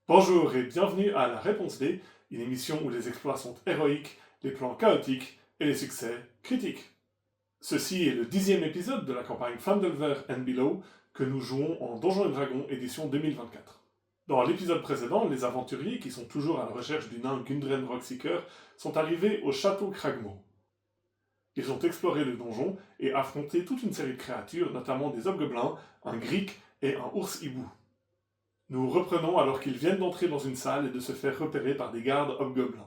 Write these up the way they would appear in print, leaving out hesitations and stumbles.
Bonjour et bienvenue à La Réponse D, une émission où les exploits sont héroïques, les plans chaotiques et les succès critiques. Ceci est le 10e épisode de la campagne Phandelver and Below que nous jouons en Donjons & Dragons édition 2024. Dans l'épisode précédent, les aventuriers qui sont toujours à la recherche du nain Gundren Rockseeker sont arrivés au château Cragmaw. Ils ont exploré le donjon et affronté toute une série de créatures, notamment des hobgoblins, un gric et un ours hibou. Nous reprenons alors qu'ils viennent d'entrer dans une salle et de se faire repérer par des gardes hobgoblins.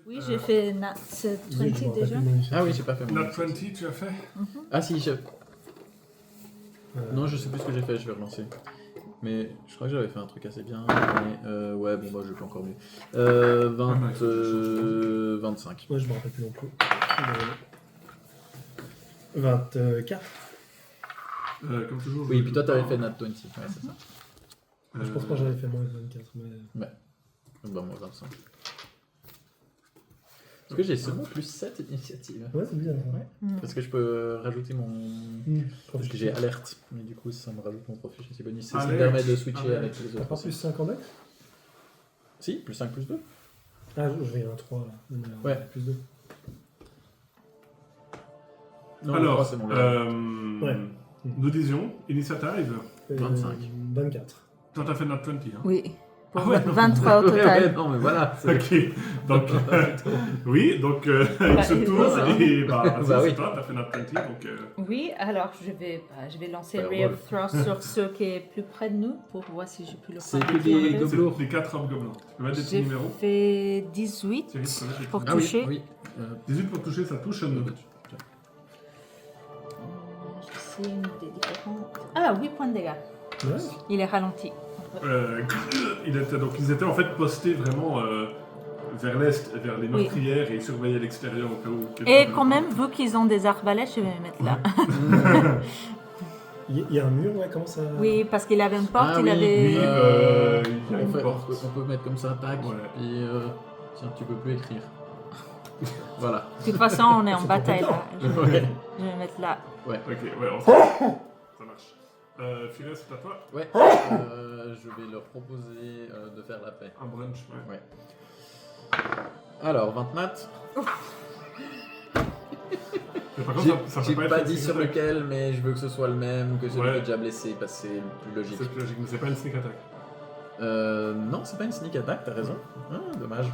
Oui, j'ai fait Nat 20 déjà. Ah oui, j'ai pas fait mon Nat 20, tu as fait? Ah si, non, je sais plus ce que j'ai fait, je vais relancer. Mais je crois que j'avais fait un truc assez bien. Mais ouais, bon, bah je vais encore mieux. 25. Ouais, je me rappelle plus non plus. 24. Comme toujours. Oui, puis toi t'avais fait Nat 20. Ouais, c'est ça. Je pense pas que j'avais fait moins de 24. Mais... Bah, moi 25. Est-ce que j'ai seulement plus 7 initiatives? Ouais, c'est bien. Ouais. Parce que je peux rajouter mon. Parce que j'ai Alerte. alerte, mais du coup ça me rajoute mon proficiency bonus. C'est ça qui me Alerte. permet de switcher Alerte. avec les T'as autres. pas plus 5 en dex? Si, plus 5 plus 2. Ah, je vais un 3 là. Ouais. Plus 2. Non, Alors, c'est mon Ouais. nous disions, Initiative, 25. 24. toi t'as fait Nat 20, hein? Oui, pour Ah ouais, non. 23 au Ouais, total. non, mais voilà. Ok, donc, oui, donc il se tourne et bah, vas-y, Bah oui. c'est toi, t'as fait Nat 20, donc... Oui, alors je vais lancer Alors, Ray of Wolf. Frost sur ceux qui est plus près de nous pour voir si je peux le C'est faire. que des J'ai gobelins. C'est les 4 hobgoblins. Tu peux mettre des petits numéros? fait 18 Thierry, tu peux mettre les pour petits- Ah oui, toucher. oui. 18 pour toucher, ça touche. J'essaie une des différents. Ah, 8 points de dégâts. Ouais. Il est ralenti. Ils étaient en fait postés vraiment vers l'est, vers les meurtrières et ils surveillaient l'extérieur au cas où. Et quand même, vu qu'ils ont des arbalètes, je vais me mettre là. Il y a un mur, ouais, comment ça. Oui, parce qu'il avait une porte, Ah il oui, avait. Oui, il y a une on porte. peut mettre comme ça, tac, Ouais. et tiens, tu peux plus écrire. Voilà. De toute façon, on est en C'est bataille là. Ouais. Je vais mettre là. Ok, ouais, ça marche. Filet, c'est à toi. Ouais, je vais leur proposer de faire la paix. Un brunch, ouais. Ouais. Alors, 20 maths. Mais par contre, ça J'ai peut pas pas être dit une sur sneak attack. lequel, mais je veux que ce soit le même, que celui Ouais. qui est déjà blessé, parce que c'est le plus logique. C'est plus logique, mais c'est pas une sneak attack. Non, c'est pas une sneak attack, t'as raison. Ah, dommage.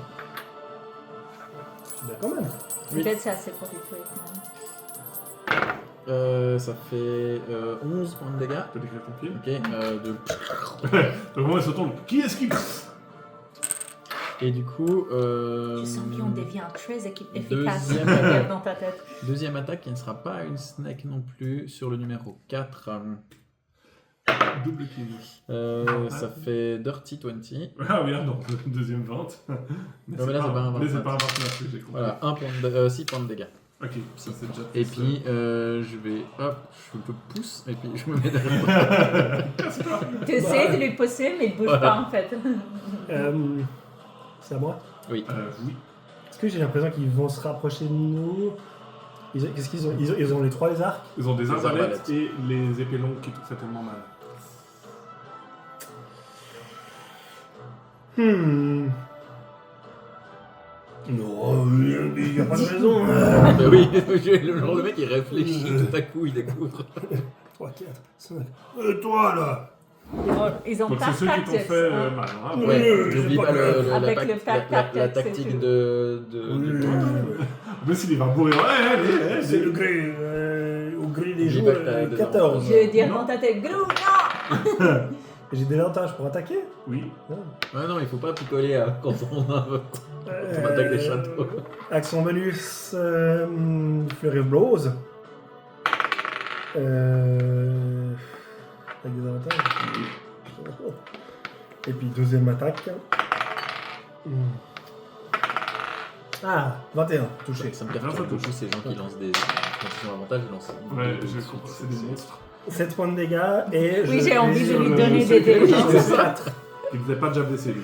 Bah, quand même. Oui. Peut-être c'est assez pour les tuer quand même. Ça fait 11 points de dégâts. Tu peux décrire ton pied. Ok, de... Donc, moment, il se tourne. Qui est-ce qui. Et du coup... Je sens qu'on devient très efficace deuxième derrière dans ta tête. Deuxième attaque qui ne sera pas une snake non plus sur le numéro 4. Double kill. Ça fait Dirty 20. Ah oui, donc, deuxième vente. Mais mais là, c'est pas un 29. c'est pas un 29, j'ai compris. Voilà, 6 points de dégâts. Ok, ça c'est déjà. Et puis, je vais... Hop, je te pousse, et puis je me mets derrière. Tu essaies de lui pousser, mais il bouge pas en fait. C'est à moi. Oui. Oui. Est-ce que j'ai l'impression qu'ils vont se rapprocher de nous Qu'est-ce qu'ils ont ils ont les 3 les arcs. Ils ont des Les arbalètes arbalètes. et les épées longues qui te fait tellement mal. Non, il n'y a pas de raison. Bah oui, le genre de mec il réfléchit tout à coup, il découvre. 3, 4, 5. Toi là. Ils ont Donc pas c'est ceux qui t'ont tactics, fait hein. mal. Hein. Ouais, je n'oublie sais pas pas, avec le la tac-tac, tactique c'est de En plus, il va bourrer. Ouais, C'est le gré. Au gré des N'oublie jours, pas que t'as des 14. Je vais dire Non. dans ta tête, Grou, non. J'ai des avantages pour attaquer. Oui. Ouais, non, il faut pas picoler quand on attaque des châteaux. Action bonus, Flurry of Blows. Avec des avantages. Et puis deuxième attaque. Ah, 21, touché. Ça me perturbe beaucoup ces gens qui lancent des. Quand ils ont avantage, ils lancent. Ouais, deux je de comprends. suite. C'est des monstres. 7 points de dégâts et Oui, je j'ai envie de vais- lui le- donner celui des qui est dés. déjà- Je 4. Il vous avez pas déjà blessé, lui.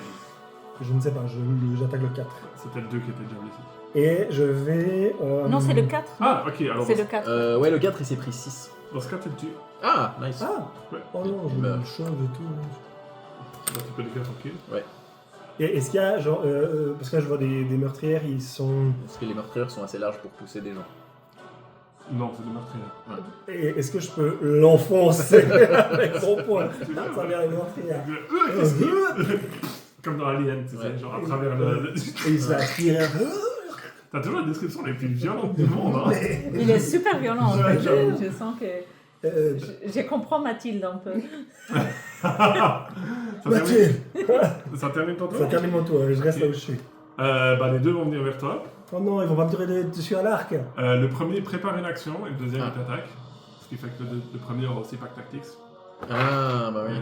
Je ne sais pas, j'attaque le 4. C'était le 2 qui était déjà blessé. Et je vais... Non, c'est le 4. Ah, ok, alors C'est le 4. Ouais, le 4 il s'est pris 6. dans ce cas, tu le tues. Ah, nice. Ah Ouais. Oh non, je Bah. me change et tout. Bah, tu peux les faire tranquille. Et est-ce qu'il y a, genre... parce que là, je vois des meurtrières, ils sont... Parce que les meurtrières sont assez larges pour pousser des gens. Non, c'est des meurtriers. Et est-ce que je peux l'enfoncer avec mon poing à travers les meurtrières? Comme dans Alien, tu sais, Ouais. genre à travers le. Et il s'aspire. T'as toujours la description les plus violentes du monde, hein. Il est super violent. En Ouais, fait. j'avoue. Je sens que. Euh, Je comprends Mathilde un peu. Ça termine, Mathilde, ça termine ton tour. ça termine mon tour, je reste là où je suis. Bah, les deux vont venir vers toi. Oh non, ils vont pas me tirer dessus à l'arc. Le premier prépare une action et le deuxième Ah. il t'attaque. Ce qui fait que le premier aura aussi Pack Tactics. Ah, bah oui.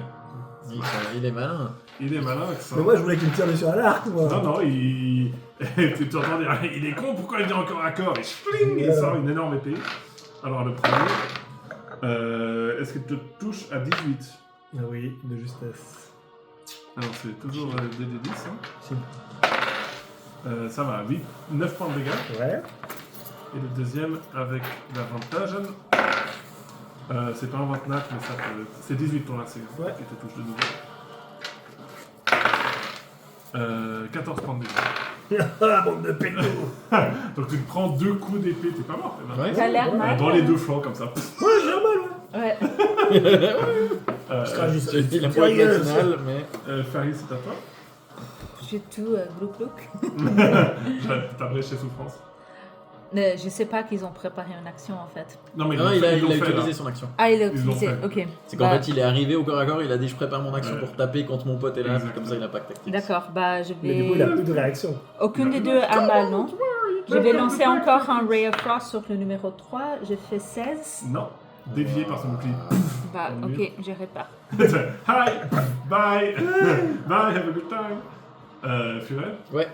Il est malin. Il est malin avec ça. Mais moi, je voulais qu'il me tire dessus à l'arc, moi. Non, non, il. tu entends dire, il est con, pourquoi il vient encore à corps? Et fling, il sort une énorme épée. Alors, le premier. Est-ce qu'il te touche à 18? Ah oui, de justesse. Alors, c'est toujours DD10, hein. Si. Ça va, 9 points de dégâts. Ouais. Et le deuxième avec l'avantage. C'est pas un 29, mais ça peut. C'est 18 ton AC, hein, Ouais. qui te touche de nouveau. 14 points de dégâts. Ah, bande de pétos. Donc tu te prends 2 coups d'épée, t'es pas mort. quand même. Ouais. T'as l'air mal. Dans les deux flancs, comme ça. Ouais, j'ai un mal, ouais. Ouais. Sera juste J'ai dit la pointe sérieuse. matinale, mais. Faris, c'est à toi. J'ai tout glouc-glouc. T'as brèche souffrance. Je sais pas qu'ils ont préparé une action en fait. Non, mais Non, ils il a l'ont fait, utilisé là. son action. Ah, il a Ils l'ont utilisé. fait. Ok. C'est qu'en Bah, fait, il est arrivé au corps à corps, il a dit je prépare mon action Ouais. pour taper contre mon pote et là, Exactement. comme ça il a pas de tactique. D'accord, bah je Mais du coup, il a vais. plus de réaction. Aucune des deux a mal, non? Je vais lancer encore un Ray of Frost sur le numéro 3. Je fais 16. Non, dévié par son bouclier. Bah, Tant mieux. ok, je répare. Hi, bye, bye, have a good time. Furet. Ouais.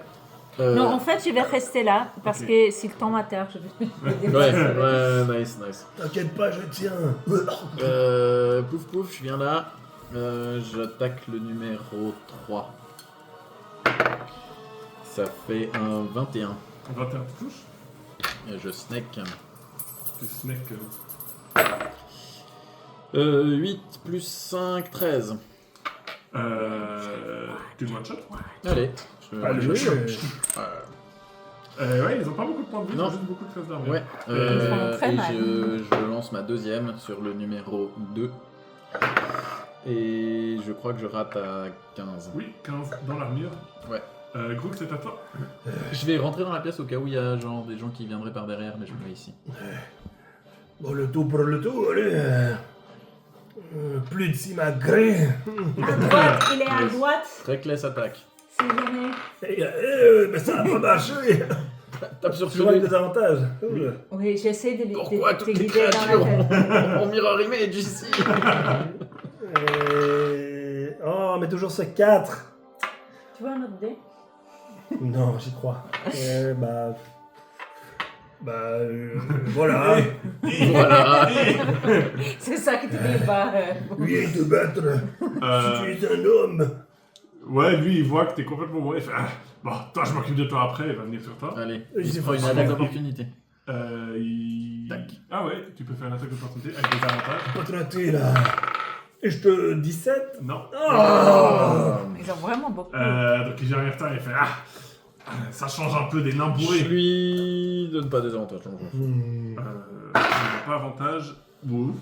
Non, en fait, je vais rester là parce Ok. que s'il tombe à terre, je vais le Ouais, déplacer. ouais, nice, nice. T'inquiète pas, je tiens. Pouf pouf, je viens là. J'attaque le numéro 3. Ça fait un 21. 21 tu touches. Et je snake. Tu snack. 8 plus 5, 13. Tu le one-shot. Allez. Allez, je- Ouais, ils ont pas beaucoup de points de vie, ils Non. ont juste beaucoup de classes d'armure. Ouais, Ils font très et mal. je lance ma deuxième sur le numéro 2. Et je crois que je rate à 15. Oui, 15 dans l'armure. Ouais. Grook, c'est à toi. Je vais rentrer dans la pièce au cas où il y a genre des gens qui viendraient par derrière, mais je me mets ici. Bon, le tout pour le tout, allez. Plus de simagré. À droite, il est à droite. Reckless attaque. Si jamais. Mais ça n'a pas marché. Tape sur Toujours avec celui. des avantages. Oui, j'essaie de Pourquoi de toutes les guider dans la créatures tête. en mirror image ici? Oh, mais toujours ce 4. Tu vois un autre dé? Non, j'y crois. Voilà. Voilà. C'est ça que tu dis pas. Viens te battre. Euh, Tu es un homme. ouais, lui, il voit que t'es complètement bourré. Il fait bon, toi, je m'occupe de toi après, il va venir sur toi. Allez, Il il s'est prend une fait attaque chier. d'opportunité. Tac. Ah ouais, tu peux faire une attaque d'opportunité avec des avantages. Pas te rater là. Et je te 17. Non. Ah. Ils ont vraiment beaucoup. Donc il vient en retard et il fait ça change un peu des nains Je bourrés. lui donne pas des avantages. Non, Hmm. Il n'a pas avantage. Ouf.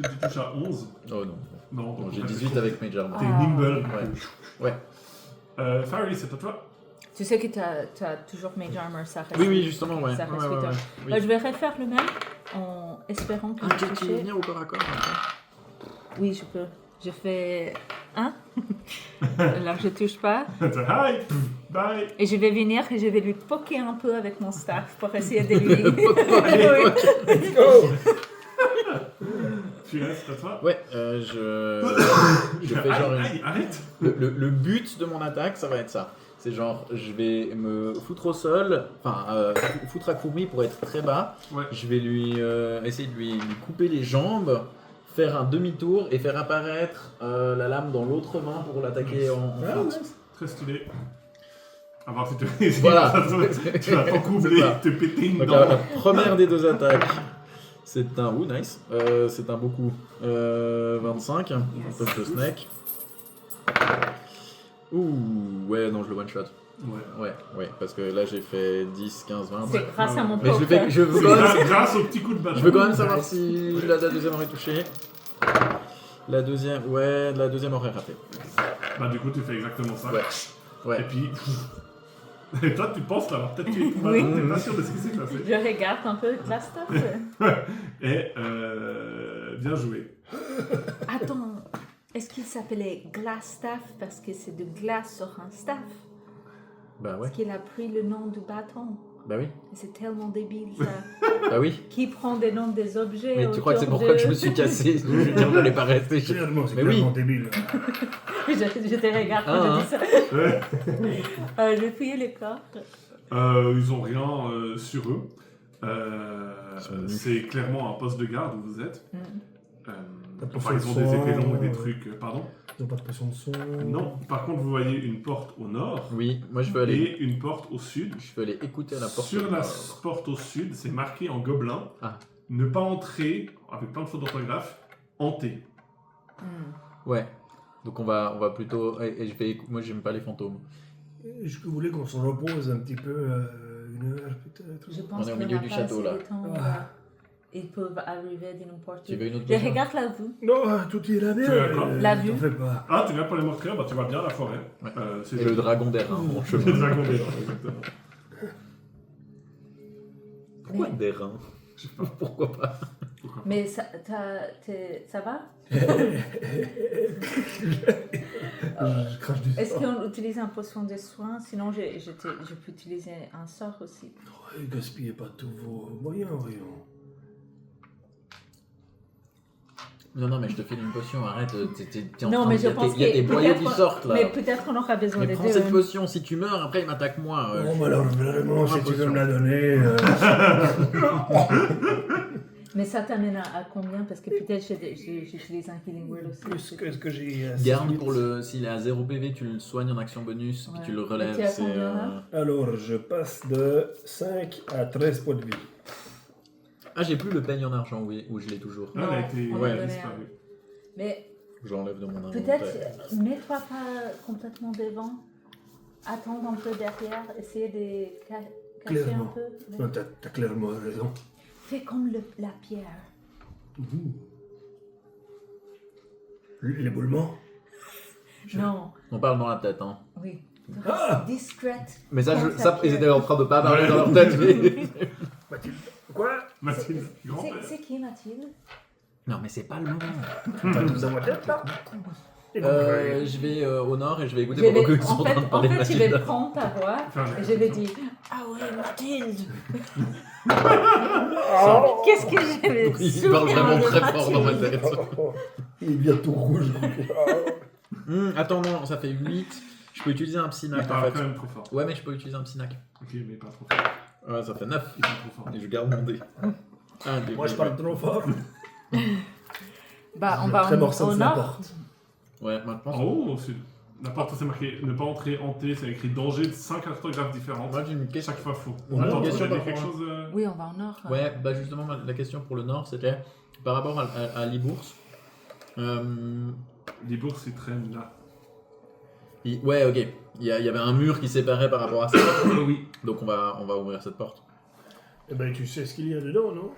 Est-ce que tu touches à 11? oh non. Non, Bon, donc j'ai en fait, 18 avec Mage Armor. T'es Ah. nimble. Ouais. Farley, c'est à toi. Tu sais que tu as toujours Mage Armor, ça reste. Oui, justement, ouais. Ça reste Ouais, ouais, 8 heures. ouais. Je vais refaire le même en espérant que Ah, je tu veux touche. venir au corps à corps maintenant? Oui, je peux. Je fais 1. Là, je touche pas. Hi, bye. Et je vais venir et je vais lui poker un peu avec mon staff pour essayer de lui. Let's go. Tu restes à toi. Ouais, je fais genre une... Aïe, arrête. Le but de mon attaque, ça va être ça. C'est genre, je vais me foutre au sol, enfin, foutre accroupi pour être très bas. Ouais. Je vais lui essayer de lui couper les jambes, faire un demi-tour et faire apparaître la lame dans l'autre main pour l'attaquer en Ah, feinte. nice. Très stylé. À voir si tu réussis. Voilà. Tu vas t'encoubler, C'est ça. te péter une Donc dent. la première des deux attaques, c'est un... Ouh, nice. C'est un beaucoup. 25, touch de snake. Ouh, ouais, non, je le one-shot. Ouais. Ouais, parce que là j'ai fait 10, 15, 20. C'est grâce à mon Mais je, le poker. fais, je, veux C'est quand même, grâce au petit coup de bâton. je veux quand même savoir si la deuxième aurait touché. La deuxième aurait raté. Bah du coup tu fais exactement ça. Ouais. Ouais. Et puis... Et toi tu penses l'avoir peut-être tué tout Oui. t'es pas sûr de ce qui s'est passé. Je regarde un peu la stuff. Et bien joué. Attends, est-ce qu'il s'appelait Glass Staff parce que c'est de glace sur un staff? Bah ouais. Parce qu'il a pris le nom du bâton. Bah oui. Et c'est tellement débile ça. Bah oui. Qui prend des noms des objets? Mais tu crois que c'est autour pourquoi de- que je me suis cassé? Je veux dire, je l'ai pas resté. Clairement, c'est Mais oui. clairement débile. je te regarde quand Ah, je dis ça. Ouais. Je vais fouiller les corps. Ils ont rien sur eux. sont nus. C'est clairement un poste de garde où vous êtes. Pas de Enfin, ils ont potion de des épées soin, longues et des trucs. Pardon? Ils n'ont pas de potion de son. Non. Par contre, vous voyez une porte au nord Oui, moi je veux aller. et une porte au sud. Je veux aller écouter à la porte. Sur la porte au sud, c'est marqué en gobelin. Ah. Ne pas entrer, avec plein de fautes d'orthographe, hanté. Ouais. Donc on va plutôt. Et je vais. Moi j'aime pas les fantômes. Je voulais qu'on se repose un petit peu, une heure peut-être. Je On pense est au qu'il milieu n'y du aura pas château, assez là. de temps, Ah. là. Ils peuvent arriver de n'importe Tu où. veux une autre Je potion? regarde la vue. Non, tout ira bien. Tu veux quoi La vue. T'en fais pas. Ah, tu viens pour les morts-cœurs, bah tu vas bien à la forêt. Ouais. C'est Et le dragon d'air, hein, mon Le chemin. dragon des reins, exactement. Pourquoi Mais- des reins? Pourquoi pas? Mais ça, ça va? Je crache du Est-ce sang. qu'on utilise un potion de soin? Sinon, je peux utiliser un sort aussi. Ne gaspillez pas tous vos moyens, voyons. Non, mais je te file une potion, arrête. T'es en Non, train mais de- je pense il y a que des boyaux qui peut-être- sortent là. Mais peut-être qu'on aura besoin Mais des prends deux. cette potion, si tu meurs, après il m'attaque moi. Bon, mais alors vraiment, si tu veux potion. me la donner. Mais ça t'amène à combien? Parce que peut-être j'utilise un healing word aussi. Plus que ce que j'ai. Garde pour le. S'il est à 0 PV, tu le soignes en action bonus, puis Ouais. tu le Et relèves. tu as C'est. combien, là Alors, je passe de 5 à 13 points de vie. Ah, j'ai plus le peigne en argent, oui, où je l'ai toujours. Ah, elle a été on va donner disparue. Mais J'enlève de mon inventaire. peut-être, mets-toi pas complètement devant. Attends un peu derrière. Essayer de cacher un Clairement. peu. Non, t'as clairement raison. Fais comme la pierre. L'éboulement. Non, On parle dans la tête, hein. oui. Ah Discrète. Mais ça, Comme ça la ils pierre. étaient en train de pas parler dans leur tête. mais- Mathilde. Quoi Mathilde, grand-père. C'est qui Mathilde? Non, mais c'est pas le moment. T'as tout dans ma tête là Je vais au nord et je vais écouter Je pendant vais- qu'ils sont en en train de fait, parler de je vais Mathilde. prendre ta voix Enfin, et je vais dire ah ouais Mathilde. Oh. Qu'est-ce que je vais Il parle vraiment très fort dans ma tête. Il devient tout rouge. Attends, non, ça fait 8. Je peux utiliser un Il psynac en parle fait. quand même trop fort. Ouais, mais je peux utiliser un psynac. Ok, mais pas trop fort. Ouais, ça fait 9. Il est trop fort. Et je garde mon dé. Un dé. Moi, je parle trop fort. Bah on va Très morceau au de nord. porte. Ouais, moi je pense. En haut ou au sud? La porte, c'est marqué ne pas entrer hanté, c'est écrit danger de 5 orthographes différentes. Moi j'ai une question. Chaque fois faux. On a une Attends, tu question veux dire par quelque rapport chose Oui, on va au nord. Ouais, bah justement, la question pour le nord c'était par rapport à Libourse. Libourg, c'est très là. Ouais, ok. Il y avait un mur qui séparait par rapport à ça. Oui. Donc on va ouvrir cette porte. Eh ben, tu sais ce qu'il y a dedans, non?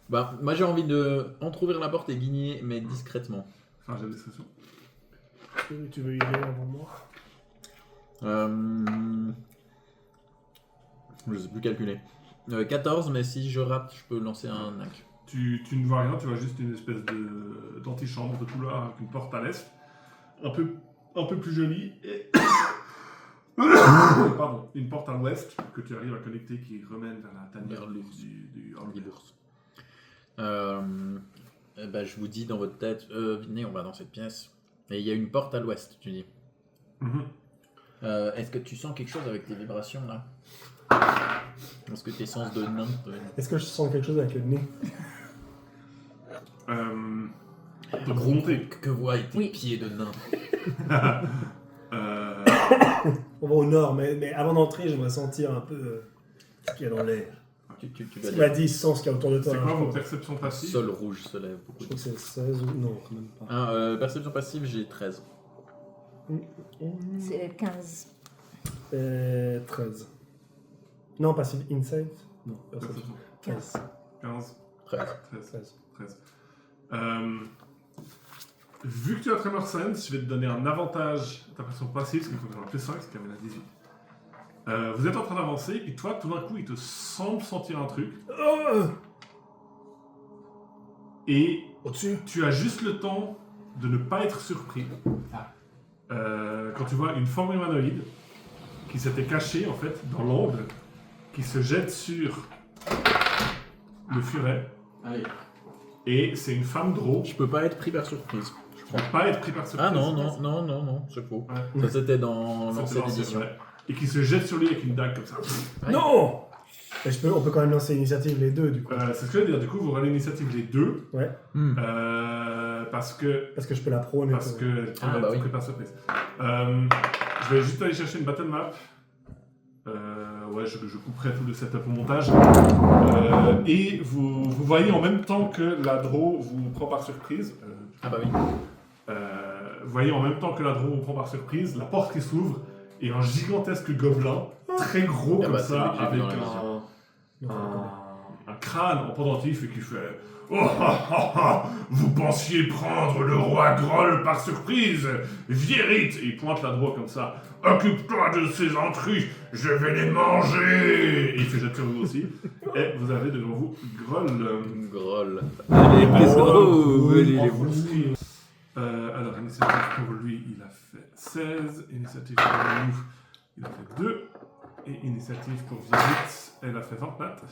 Bah, moi j'ai envie de entrouvrir la porte et guigner, mais discrètement. Enfin, j'ai l'impression. Tu veux y aller avant moi? Je sais plus calculer. 14, mais si je rate, je peux lancer un nac. Tu ne vois rien, tu vois juste une espèce d'antichambre de couloir avec une porte à l'est. Un peu plus jolie. Et... Pardon, une porte à l'ouest que tu arrives à connecter qui remène vers la tanière Vers du hall. Libourse. Bah, je vous dis dans votre tête, venez, on va dans cette pièce. Et il y a une porte à l'ouest, tu dis. Mhm. Est-ce que tu sens quelque chose avec tes vibrations là? Est-ce que tes sens de nain Est-ce que je sens quelque chose avec le nez? De remonter. Que voient tes Oui. pieds de nain? On va au nord, mais avant d'entrer, j'aimerais sentir un peu ce qu'il y a dans l'air. Tu Ce vas qu'il dire. m'a dit, sens ce qu'il y a autour de toi. C'est hein, quoi je vos crois. perceptions passives? Sol rouge se lève Je beaucoup. crois que c'est 16 ou... Non, quand même pas. Perception passive, j'ai 13. C'est 15. 13. Non, passive insight. Non, perception. 15. 15. 13. 13. 13. Vu que tu as Tremor Sense, je vais te donner un avantage à ta pression passive, parce qu'il faut que tu aies un plus 5, ce qui amène à 18. Vous êtes en train d'avancer, et toi, tout d'un coup, il te semble sentir un truc, et Au-dessus. tu as juste le temps de ne pas être surpris. Quand tu vois une forme humanoïde qui s'était cachée, en fait, dans l'angle, qui se jette sur le furet, Allez. et c'est une femme drôle. Je peux pas être pris par surprise. Tu ne peux pas être pris par surprise. Ah non, c'est faux. Ouais. Ça c'était dans C'était l'ancienne dans ce- édition. ouais. Et qui se jette sur lui avec une dague comme ça. Aïe. Non. Mais on peut quand même lancer l'initiative les deux, du coup. C'est ce que je veux dire. Du coup, vous relevez l'initiative les deux. Ouais. Parce que. Parce que je peux la prôner. Parce que. Ah, bah oui. Pris par surprise. Je vais juste aller chercher une battle map. Ouais, je couperai tout le setup au montage. Et vous voyez en même temps que la draw vous prend par surprise. Ah bah oui. Vous voyez en même temps que la draw vous prend par surprise, la porte qui s'ouvre et un gigantesque gobelin, très gros Ah comme bah, c'est ça, lui que j'ai vu avec dans la un crâne en pendentif et qui fait Oh ah ah ah, vous pensiez prendre le roi Groll par surprise? Vierit! Et il pointe la draw comme ça. Occupe-toi de ces intrus, je vais les manger! Et il fait jeter sur vous aussi. Et vous avez devant vous Groll. Groll. Allez, En full skill. Alors, initiative pour lui, il a fait 16. Initiative pour nous, il a fait 2. Et initiative pour Virit, elle a fait 29.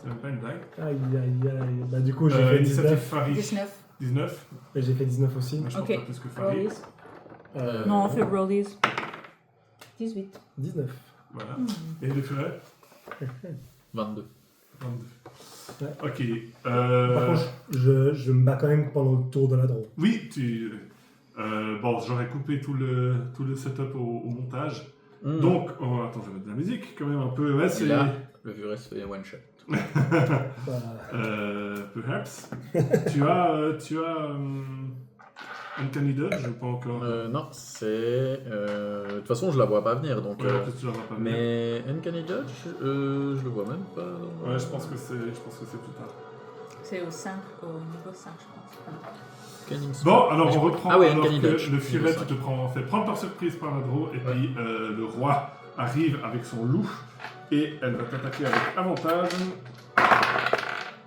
C'est même pas une blague. Aïe, aïe, aïe. Bah, du coup, j'ai fait Initiative 19. Farid. 19. 19. Et j'ai fait 19 aussi. Moi, je pense Ok. pas plus que Farid. Rollies. Non, on fait rollies. 18. 19. Voilà. Et le furet 22. 22. Ouais. Ok. Par contre, je me bats quand même pendant le tour de la draw. Oui, tu. Bon, j'aurais coupé tout le setup au montage. Donc, attends, je vais mettre de la musique quand même un peu. Ouais, Et c'est. là, le vieux se fait one shot. Perhaps. tu as Uncanny Dodge ou pas encore? Non, c'est. De toute façon, je la vois pas venir donc. Ouais, peut-être que tu la vois pas venir. Mais Uncanny Dodge, je le vois même pas. Ouais, je pense que c'est plus tard. C'est au 5, au niveau 5, je pense. Uncanny Spot. Bon, alors Mais je on crois- reprend. Ah ouais, alors Uncanny que Dodge. le furet, Niveau tu te fait prendre par surprise par la draw, et puis le roi arrive avec son loup, et elle va t'attaquer avec avantage.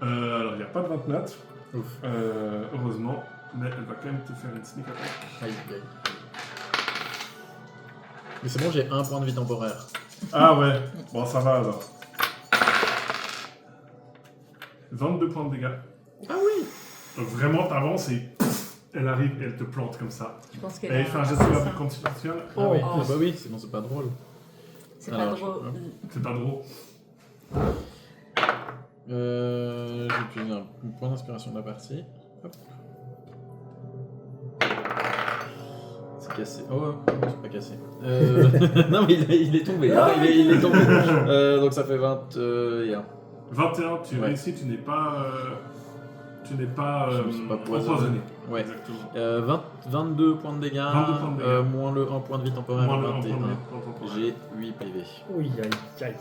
Alors, il n'y a pas de 29, Ouf. heureusement, mais elle va quand même te faire une sneak attack. Aïe, aïe. Mais c'est bon, j'ai un point de vie temporaire. Ah ouais, bon, ça va alors. 22 points de dégâts. Ah oui. Donc vraiment, t'avances et pff, elle arrive et elle te plante comme ça. Je pense qu'elle Et elle a fait un un geste de assassin. constitution. Ah oui. Oh. Ah bah oui, sinon c'est pas drôle. C'est pas Alors, drôle. C'est pas drôle. J'utilise un point d'inspiration de la partie. Hop. Ça cassé. Oh, c'est pas cassé. Non, mais il est tombé. Hein, il est tombé. Donc ça fait 21. 21, tu Ouais. réussis, tu n'es pas. Tu n'es pas. Je me suis pas empoisonné. Ouais. Exactement. 22 points de dégâts. 22 points de dégâts. Moins le 1 point de vie temporaire. Moins le 21. 1 point de vie temporaire. J'ai 8 PV. Oui, aïe, aïe.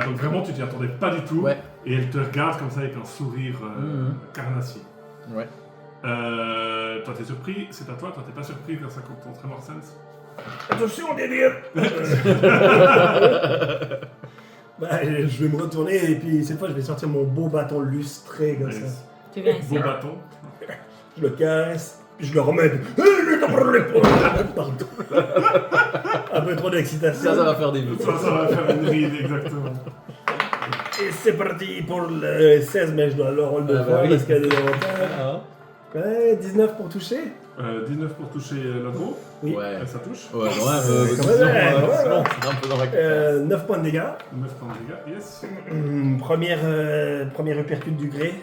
Donc vraiment, tu t'y attendais pas du tout. Ouais. Et elle te regarde comme ça avec un sourire carnassier. Ouais. Toi, t'es surpris, c'est à toi. Toi, t'es pas surpris quand ça compte ton Tremor Sense. Attention, délire. Bah, je vais me retourner et puis cette fois, je vais sortir mon beau bâton lustré comme ça. Tu viens ici. Beau bâton. Je le casse, puis je le remets. Pardon. Un peu trop d'excitation. Ça va faire des vues. Ça va faire une ride, exactement. Et c'est parti pour le 16, mais je dois le roll de Ah bah fois oui. parce qu'il y a des avantages. Ah, Ouais, 19 pour toucher. 19 pour toucher l'agro. Oui. ouais. Ça touche. Ouais, Quand ouais, même, c'est un peu dans la 9 points de dégâts. 9 points de dégâts, yes. Première uppercut du gré.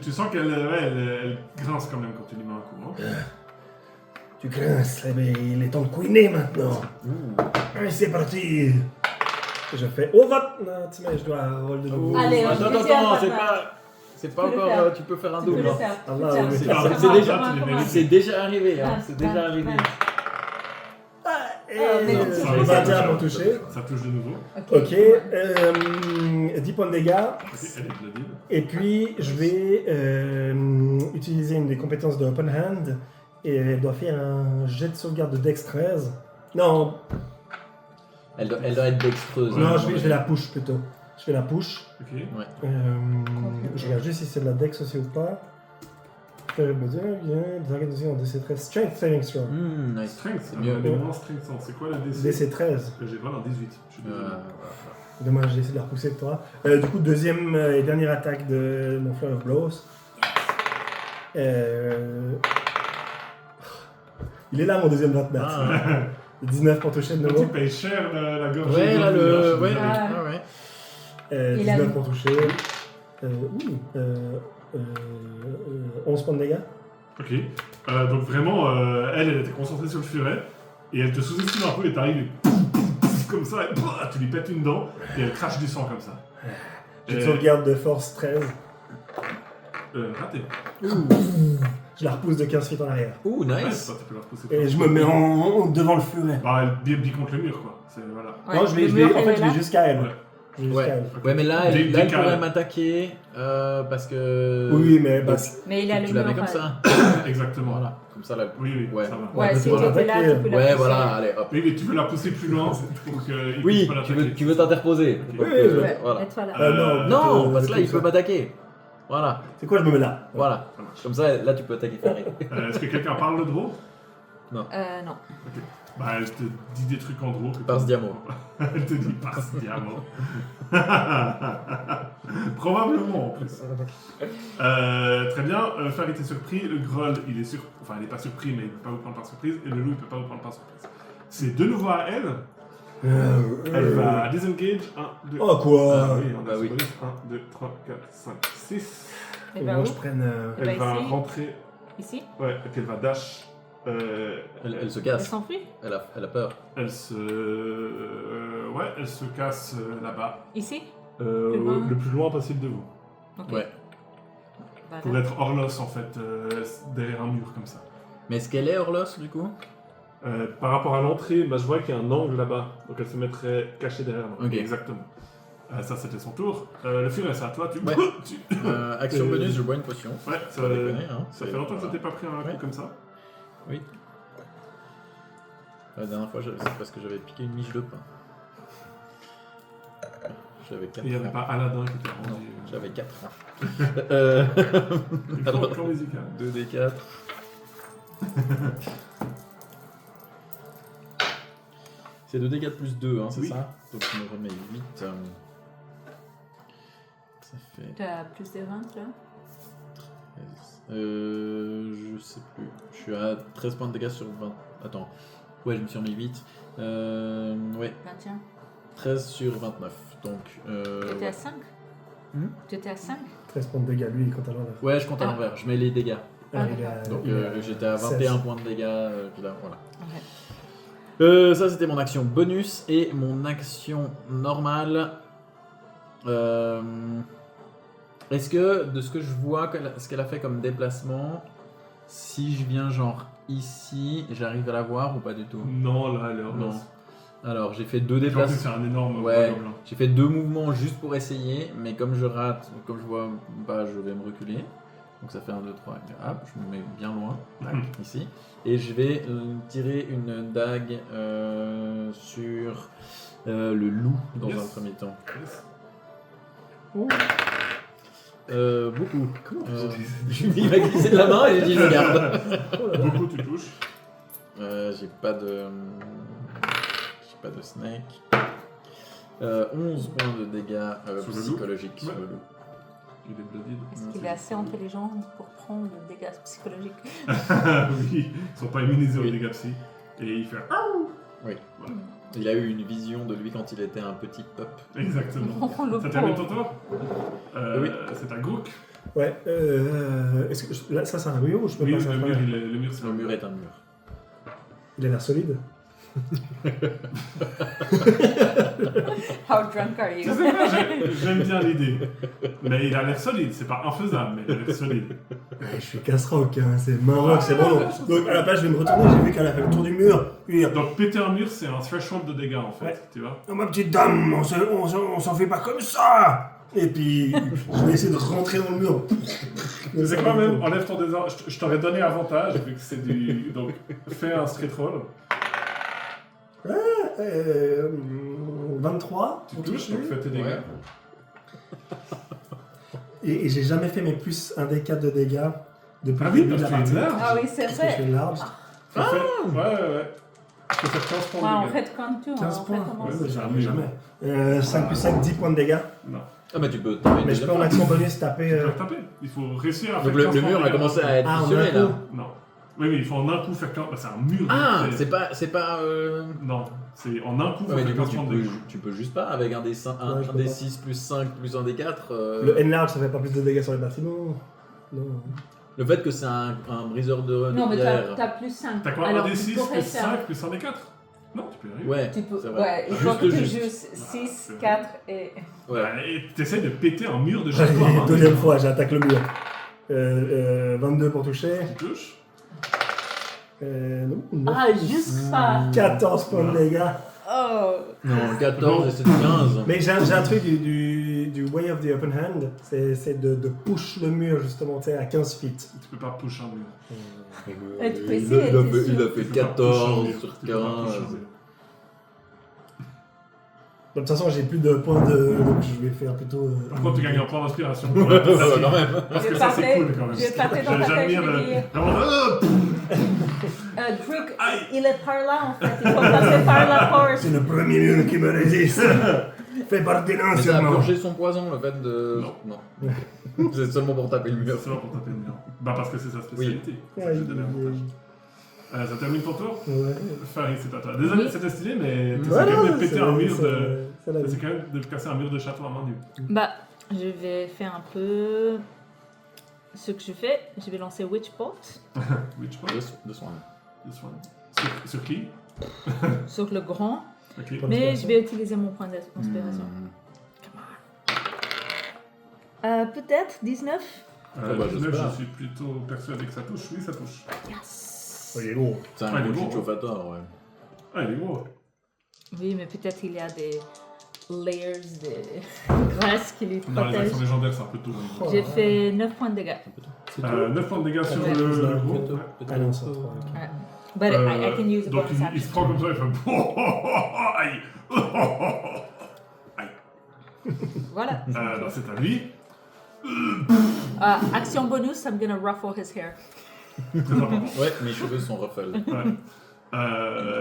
Tu sens qu'elle elle grince quand même quand tu lui mets un coup. Hein. Tu grinces, mais il est temps de couiner maintenant. Allez, c'est parti. Je fais au vote. Non, tu sais, je dois roll de nouveau. Allez, Attends, je vais faire c'est ça. pas. C'est pas Tu peux le encore. faire. Tu peux faire un Tu peux double. le hein. faire. Ah, Tu peux là, le faire. oui. Tu peux le Ah, faire. c'est déjà- Comment, tu les comment mérites. C'est déjà arrivé, hein. Ah, C'est déjà arrivé. Et mais non, ça va, 21 ça pour va. toucher. Ça touche de nouveau. Ok, 10 points de dégâts. Ok, elle est blooded. Et puis, je vais utiliser une des compétences de Open Hand. Et elle doit faire un jet de sauvegarde de Dex 13. Non, Elle doit être dextreuse. non, hein. je vais la push plutôt. Je fais la push. Ok. Je regarde juste si c'est de la Dex aussi ou pas. DC13. Strength saving throw. Nice. Strength, C'est mieux. mais moins strength, c'est quoi le DC DC 13. Que j'ai voilà un 18. Je suis désolé. Dommage, j'ai essayé de la repousser de toi. Du coup, deuxième et dernière attaque de mon Flare of Blows. Il est là, mon deuxième 29. Ah, 19 pour toucher de Tu nouveau. payes cher la gorge. ouais, là, le. Ouais, Ah. ouais. 19 pour toucher. 11 points de dégâts. Ok. Donc vraiment, elle était concentrée sur le furet. Et elle te sous-estime un peu et t'arrives et pouf, pouf, pouf, comme ça. Et pouf, tu lui pètes une dent. Et elle crache du sang comme ça. J'ai une sauvegarde de force 13. Raté. Je la repousse de 15 feet en arrière. Ouh, Ouais, nice. ça, tu peux la repousser. Et je me mets devant le furet. Bah, elle bille contre le mur, quoi. C'est, voilà. Ouais, Non, je vais, le je vais- mur, en elle fait, est je là. vais jusqu'à elle. Ouais. Je vais jusqu'à Ouais. elle. Ouais, mais là, Dès elle qu'elle- pourrait m'attaquer parce que. Oui, mais bah, Donc, Mais il a le tu la mets mur, comme ouais. ça. Exactement. Voilà, comme ça là. Oui, oui, Ouais. ça va. Ouais, Ouais, si tu tu peux étais là, l'attaquer. tu peux la Ouais, pousser. voilà, allez, hop. Oui, mais tu veux la pousser plus loin pour qu'il Oui, puisse pas tu l'attaquer. veux t'interposer. Ok. Donc, Oui, Ouais, voilà. et toi là. Non, parce que là, il ça. peut m'attaquer. Voilà, C'est quoi, je me mets là. voilà. Ça marche. Comme ça, là, tu peux attaquer Ferry. Est-ce que quelqu'un parle le draw? Non. Bah, elle te dit des trucs en draw. que Parce tu- diamo. Elle te dit passe diamant. Probablement en plus. Très bien, Farid est surpris, le Groll il est enfin il est pas surpris mais il peut pas vous prendre par surprise et le loup il peut pas vous prendre par surprise. C'est de nouveau à elle, elle va disengage, 1, 2, Oh quoi ah oui, on a Bah oui. 1, 2, 3, 4, 5, 6. Et Faut bah que où je prenne. Et Elle bah va ici. rentrer, Ici. ouais, et puis elle va dash. Elle se Elle casse. s'enfuit. Elle a peur. Elle se casse là-bas, Ici. loin. le plus loin possible de vous. Ok. Ouais. Bah, Pour être Orlos en fait, derrière un mur comme ça. Mais est-ce qu'elle est Orlos du coup? Par rapport à l'entrée, bah, je vois qu'il y a un angle là-bas, donc elle se mettrait cachée derrière l'angle. Ok. Exactement. Ça c'était son tour. Le furet c'est à toi, tu... Ouais. Action bonus, je bois une potion. Ouais, ça, Pas déconner, hein. ça fait longtemps que je t'ai pas pris un Ouais. coup comme ça. Oui. La dernière fois, c'est parce que j'avais piqué une miche de pain. J'avais 4 Et il n'y avait ans. pas Aladdin qui t'a Non, rendu... j'avais 4 ans. Plan Alors, musical. 2d4. C'est 2d4 plus 2, hein, c'est Oui. ça? Donc je me remets 8. Ça fait T'as plus de 20 là. 13. Je sais plus. Je suis à 13 points de dégâts sur 20. Attends. Ouais, je me suis remis 8. Ouais, 21. 13 sur 29. Donc. T'étais à 5. Hmm T'étais à 5. 13 points de dégâts, lui, il compte à l'envers. Ouais, je compte à Ah. l'envers. Je mets les dégâts. Alors, Ah, il a- Donc il a j'étais à 16. 21 points de dégâts. Puis là, voilà. Ouais. Ça c'était mon action bonus et mon action normale. Est-ce que de ce que je vois, ce qu'elle a fait comme déplacement, si je viens genre ici, j'arrive à la voir ou pas du tout? Non, là, elle est en Non. place. Alors j'ai fait 2 En plus, déplacements. c'est un énorme Ouais, gobelin. j'ai fait 2 mouvements juste pour essayer, mais comme je rate, comme je vois pas, je vais me reculer. Donc ça fait 1, 2, 3, hop, je me mets bien loin, tac, ici. Et je vais tirer une dague sur le loup dans Yes. un premier temps. Yes. Beaucoup. Comment Il m'a glissé de la main et j'ai dit je garde. Beaucoup, tu touches. J'ai pas de snake. 11 points de dégâts Sur le loup psychologiques sur Ouais. le loup. Il est bloody. Est-ce qu'il est assez intelligent pour prendre des dégâts psychologiques? Oui, ils sont pas immunisés aux Oui. dégâts psy. Et il fait. Oui. Voilà. Il a eu une vision de lui quand il était un petit pup. Exactement. Oh, le Ça termine pauvre. ton tour Oui. C'est à Grook. Ouais, est-ce que là, ça c'est un mur ou je peux Oui, passer à le mur, travers? le mur, c'est Le mur est un mur. Il a l'air solide. How drunk are Je you? sais pas, j'aime bien l'idée. Mais il a l'air solide, c'est pas infaisable, mais il a l'air solide. Ouais, je suis casse-rock, hein, c'est Maroc, c'est bon. Donc à la place, je vais me retourner, j'ai vu qu'elle a fait le tour du mur. Puis, Donc péter un mur, c'est un threshold de dégâts en fait, Ouais. tu vois. oh, ma petite dame, on s'en fait pas comme ça. Et puis, je vais essayer de rentrer dans le mur. C'est quand même, enlève ton désordre. Je t'aurais donné avantage vu que c'est du. Donc fais un straight roll. 23. Tu touches, donc fais tes dégâts. Ouais. Et j'ai jamais fait mes plus 1 des 4 de dégâts depuis Ah le oui, début de parce la que tu es partie. large. Ah oui, c'est Parce que je vrai. suis large. Ouais, ouais. Je peux faire 15 Ouais, points en de dégâts. fait, comme tout, 15 on points. recommence. Ouais, Jamais, jamais. 5 plus 5, 10 points de dégâts. Non. Ah bah tu peux taper une Mais je deuxième peux en fois. action bonus taper. Tu peux taper. Il faut réussir à faire Donc le 15 mur points de a dégâts. commencé à être Ah, en fissuré un là. coup. Non. Oui, mais il faut en un coup faire 15. Bah, c'est un mur. Ah, donc c'est pas. Non, c'est en un coup Ouais, mais faire du coup 15 points de dégâts. tu peux juste pas avec un des 5, Ouais, je un peux des pas. 6 plus 5 plus un des 4. Le enlarge, ça fait pas plus de dégâts sur les bâtiments. Non. Le fait que c'est un briseur de Non, mais pierre. t'as plus 5. T'as quoi? Alors, Un des tu 6 pourrais plus faire- 5 plus un des 4? Non, tu peux y arriver. Ouais, Tu peux, c'est vrai. ouais, il faut que tu juste. joues 6, Ah, 4 et... Ouais. Et t'essaies de péter un mur de chaque Allez, fois. deuxième fois, j'attaque le mur. 22 pour toucher. Tu touches. Non, neuf Ah, plus juste pas. 14 points de dégâts. Oh. Non, 14 et c'est 15. Mais j'ai un truc du Way of the Open Hand, c'est de push le mur justement, tu sais, à 15 feet. Tu peux pas push un mur. Et tu peux Il essayer, a t'es fait- sûr. il a fait Tu peux pas push un 14 mur. sur Tu peux pas push un 15. mur. De toute façon, j'ai plus de points de. Donc je vais faire plutôt. Par contre, tu gagnes un point d'inspiration. Ouais, quand même. Parce Je que vais ça, c'est parler- cool quand même. je vais parler dans ta J'aime tête, bien je vais le. dire- Vraiment. Druk, Aïe. il est par là en fait, il faut passer par la porte. C'est le premier mur qui me résiste. Fais partie d'un Mais ça a sûrement. purgé son poison, le fait de. Non. C'est seulement pour taper le mur. C'est ça pour taper le mur. Bah, parce que c'est sa spécialité. Ouais, J'ai donné avantage. Ça termine ton tour? Ouais. Farid, c'est à toi. Désolé, Oui. c'était stylé, mais tu Ouais, quand même non, de péter c'est- un mur c'est- de. c'est la vie. C'est quand même de casser un mur de château à main nue. Bah, je vais faire un peu ce que je fais. Je vais lancer Witch Bolt Which one? De soin. This one. Sur qui? sur le grand, Ok. mais je vais utiliser mon point d'inspiration. Peut-être 19. bah, 19, j'espère. je suis plutôt persuadé que ça touche. Oui, ça touche. Yes. Oh, il est gros. C'est un Ouais, gros il est gros. chuchofator, ouais. Ah, il est gros. Oui, mais peut-être il y a des layers de grâce qui lui Dans les protègent. actions légendaires, c'est un peu tout. Oh. J'ai fait 9 points de dégâts. C'est 9 points de dégâts sur Ouais. le gros. Plutôt- Ouais. plutôt- Ah non, c'est trop. Ouais. But I can use a Donc bonus il se action. prend comme ça, il fait oh, oh, oh, oh, aïe. Voilà. Donc c'est à lui. Action bonus, I'm gonna ruffle his hair. C'est important. Ouais, mes cheveux sont ruffles. Ouais.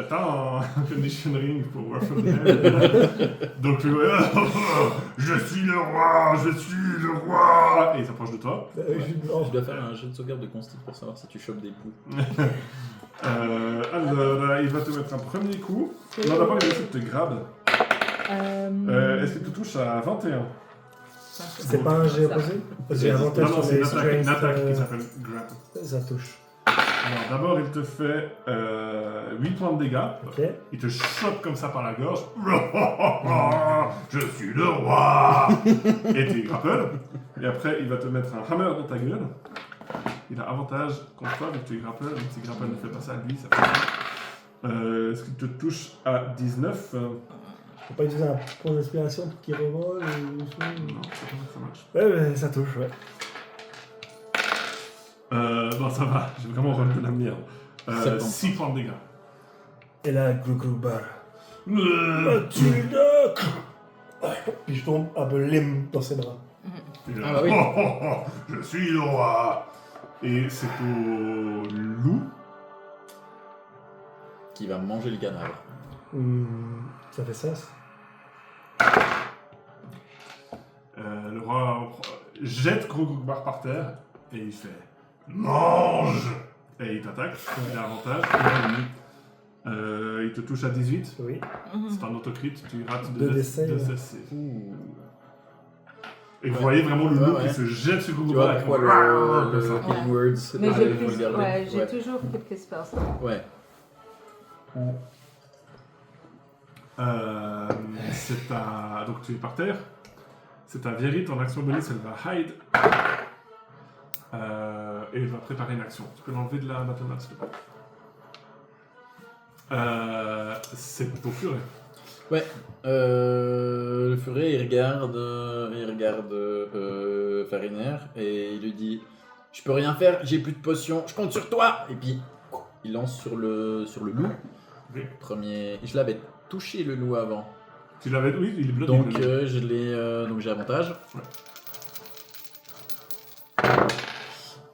T'as un conditioning pour Ruffle the Hair. Donc je suis le roi, je suis le roi. Et il s'approche de toi. Oh. Tu dois faire un jet de sauvegarde de consti pour savoir si tu chopes des poux. Alors, il va te mettre un premier coup. Non, d'abord il essaie de te grab. Est-ce que tu touches à 21? C'est pas un jet opposé? Parce que j'ai avantage Non, non, sur c'est les une attaque strengths. qui s'appelle Grapple. Ça touche. Alors d'abord, il te fait 8 points de dégâts. Ok. Il te chope comme ça par la gorge. Je suis le roi. Et tu grapples. Et après, il va te mettre un hammer dans ta gueule. Il a avantage contre toi, vu que tu grapples. Donc si grapple ne fait pas ça à lui, ça fait ça. Est-ce qu'il te touche à 19 Faut pas utiliser un point d'inspiration pour qu'il revole ou... Non, c'est pas comme ça que ça marche. Ouais, ça touche, ouais. Bon, ça va. J'ai vraiment relevé de la merde. 70. 6 points de dégâts. Et là, Groubar. Mathilde! Puis je tombe un peu lime dans ses bras. Ah bah oui. Je suis le roi. Et c'est au loup. Qui va manger le cadavre. Ça fait 16. Le roi jette Grogbar par terre et il fait mange et il t'attaque. Il a avantage. Il te touche à 18. Oui. C'est un autocrit. Tu rates Deux d'essai, de ouais. CC. Et vous voyez vraiment le loup Ouais. qui se jette sur Tu Grogbar. vois avec pourquoi un- le ça. Killing Words Mais ah, j'ai il faut le plus, garder. ouais, j'ai Ouais. toujours quelques spells. Ouais. C'est ta... Donc tu es par terre. C'est ta Vierit en action bonus, elle va hide. Et elle va préparer une action. Tu peux l'enlever de la Battle Max, s'il te plaît. C'est plutôt furet. Ouais. Le furet, il regarde Fariner et il lui dit je peux rien faire, j'ai plus de potions, je compte sur toi. Et puis il lance sur le loup. Oui. Premier. Je l'avais touché le loup avant. Tu l'avais... Oui, il est bloqué. Donc je l'ai. Donc j'ai avantage.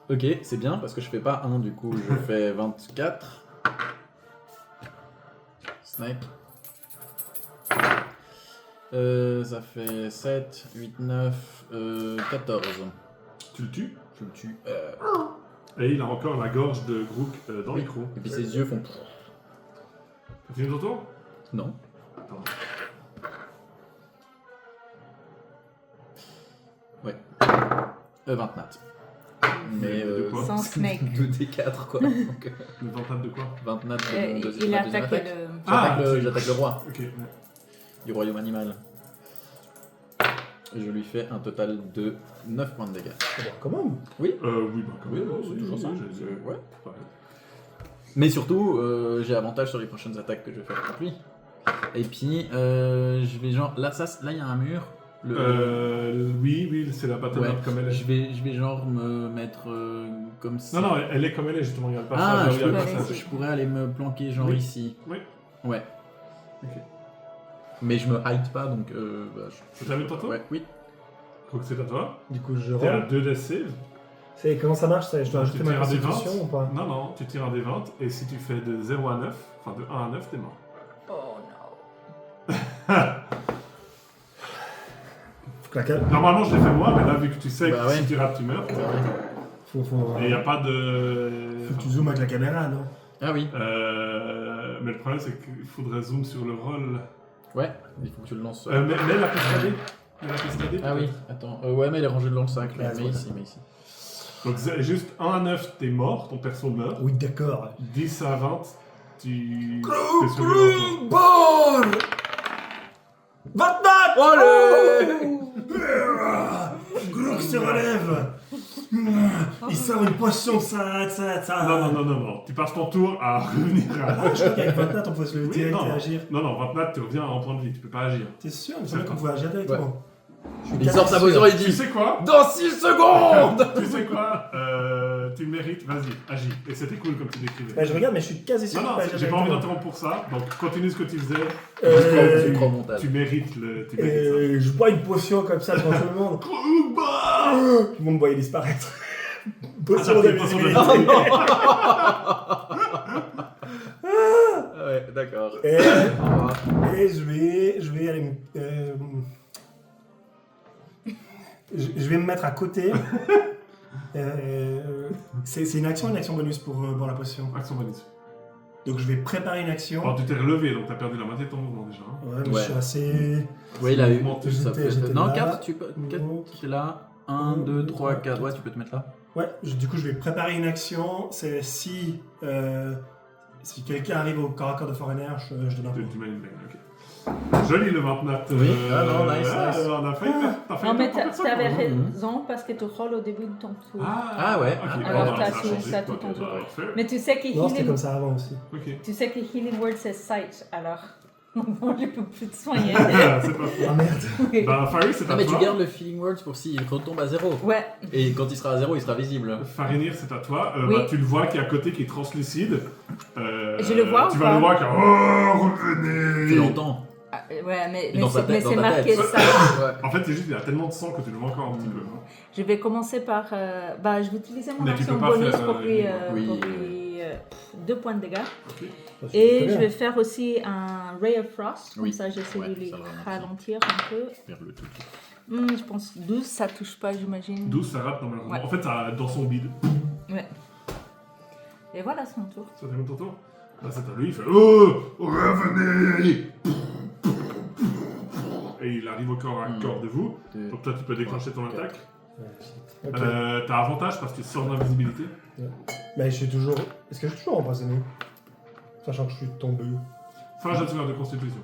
Ok, c'est bien parce que je fais pas 1 du coup, je fais 24. Snipe. Ça fait 7, 8, 9, 14. Tu le tues. Je le tue. Et il a encore la gorge de Grook dans le micro. Et puis ses yeux font. T'as fini ton tour? Non. Attends. Ouais. 20 nat. Mais. De quoi? Sans snake. 2d4 quoi. Donc, Le tentable de quoi? 20 nat de mon Il deuxième attaque attaque. le. Ah, J'attaque le roi Ok. Ouais. du royaume animal. Et je lui fais un total de 9 points de dégâts. Bon, quand même. Oui, bah quand Oui, même. oui, c'est toujours ça. Ouais. Ouais. Mais surtout, j'ai avantage sur les prochaines attaques que je vais faire contre lui. Et puis, je vais genre. Là, il y a un mur. Oui, c'est la battle Ouais, map comme elle est. je vais genre me mettre comme ça. Non, elle est comme elle est, justement. Il y a le Ah, passage. je, il y a le peux- passage. je pourrais aller me planquer genre Oui. ici. Oui. Ouais. Ok. Mais je me hide pas donc. C'est terminé ton tour? Ouais, oui. Donc c'est à toi. Du coup, je T'es à roule. 2 death save. C'est comment ça marche ça? Je dois Tu ajouter ma tires à des constitution 20. ou pas? Non, tu tires un des 20 et si tu fais de 0 à 9, enfin de 1 à 9, t'es mort. Oh non. Faut que la cale. Normalement, je l'ai fait moi, mais là, vu que tu sais Bah que ouais. si tu rates, tu meurs. Faut Et il n'y a pas de. Faut que tu zoomes avec la caméra, non? Ah oui. Mais le problème, c'est qu'il faudrait zoom sur le rôle. Ouais, il faut que tu le lances. Mais la pescadée. Mais la pescadée, Ah oui, attends. Ouais, mais il est rangé dans le sac. Ouais, mais c'est ici, mais ici. Donc juste 1 à 9, t'es mort, ton perso meurt. Oui, d'accord. 10 à 20, tu. T'es sur le Bon 29! Allez Grook se relève! Il sort une potion de ça. Non. Tu passes ton tour à revenir à. Ah, je crois qu'avec 29, on pouvait se lever Oui, direct non. et agir. Non, 29, tu reviens en point de vie, tu peux pas agir. T'es sûr? Il me semblait qu'on pouvait agir directement. Il sort sa boson et il Tu dit sais quoi? dans 6 secondes. Tu sais quoi? Tu mérites, vas-y, agis. Et c'était cool comme tu décrivais. Bah, je regarde, mais je suis quasi sûr Non, qu'on non, peut agir j'ai pas envie directement. d'interrompre pour ça, donc continue ce que tu faisais. Euh, Tu prends mon montage. Tu mérites tu mérites Je bois une potion comme ça devant tout le monde. ça. Grogbar! Tout le monde me voyait disparaître. Potion Potion de d'invisibilité. Ouais, d'accord. Et je vais aller je vais me mettre à côté. C'est une action bonus pour boire la potion. Action bonus. Donc je vais préparer une action. Alors, tu t'es relevé, donc t'as perdu la moitié de ton mouvement déjà. Hein. Ouais, mais Ouais. je suis assez... Oui, il a eu. Mouvement, Ça peut j'étais être... Non, là. 4, tu peux. 4, Donc, t'es là. 1, 2, 3, 4. Ouais, tu peux te mettre là. Ouais, du coup je vais préparer une action. C'est si quelqu'un arrive au corps à corps de Foreigner, je donne un coup. Tu mets une bang, ok. Joli le 29. Oui. Ah non, nice, nice. On a failli perdre. T'as failli Non, mais perdre ton t'avais perso, quand même. raison parce que tu rolles au début de ton tour. Ah ouais. Ok, Alors, bon, t'as ça a tout- changé. t'as tout Ok, ton tour. parfait. Mais tu sais que Non, c'était Healing, comme ça avant aussi. Ok. tu sais que Healing Word c'est sight, alors non, je peux plus te soigner. C'est pas fou. Ah merde. Bah, Fari, c'est Ah, à mais tu toi. gardes le Feeling Words pour s'il retombe à 0. Ouais, Et quand il sera à 0, il sera visible. Farinir, c'est à toi. Oui. Bah, tu le vois qui est à côté, qui est translucide. Je le vois Tu ou vas pas le voir qui est oh, revenez. Tu l'entends. Ah, ouais, mais dans ta tête, c'est dans ta marqué tête. ça. Ouais. En fait, c'est juste qu'il y a tellement de sang que tu le vois encore un petit peu. hein. Je vais commencer par. Bah, je vais utiliser mon Mais tu action peux pas bonus faire, pour lui. oui. Pour lui 2 points de dégâts. Ok. Et je vais faire aussi un Ray of Frost. Comme Oui. ça, j'essaie Ouais, de les ça va ralentir un peu. Vers le tout. Je pense 12, ça touche pas, j'imagine. 12, ça rate normalement. Ouais. En fait, ça dans son bide. Ouais. Et voilà, c'est mon tour. Ça termine ton tour. Là, c'est à lui. Il fait oh, revenez. Et il arrive au corps à corps de vous. Donc, toi, tu peux déclencher ton Quatre. attaque. Ok. T'as avantage parce que tu sors d'invisibilité. Mais je suis toujours... Est-ce que je suis toujours empoisonné? Sachant que je suis tombé. Fais un jet de sauvegarde de constitution.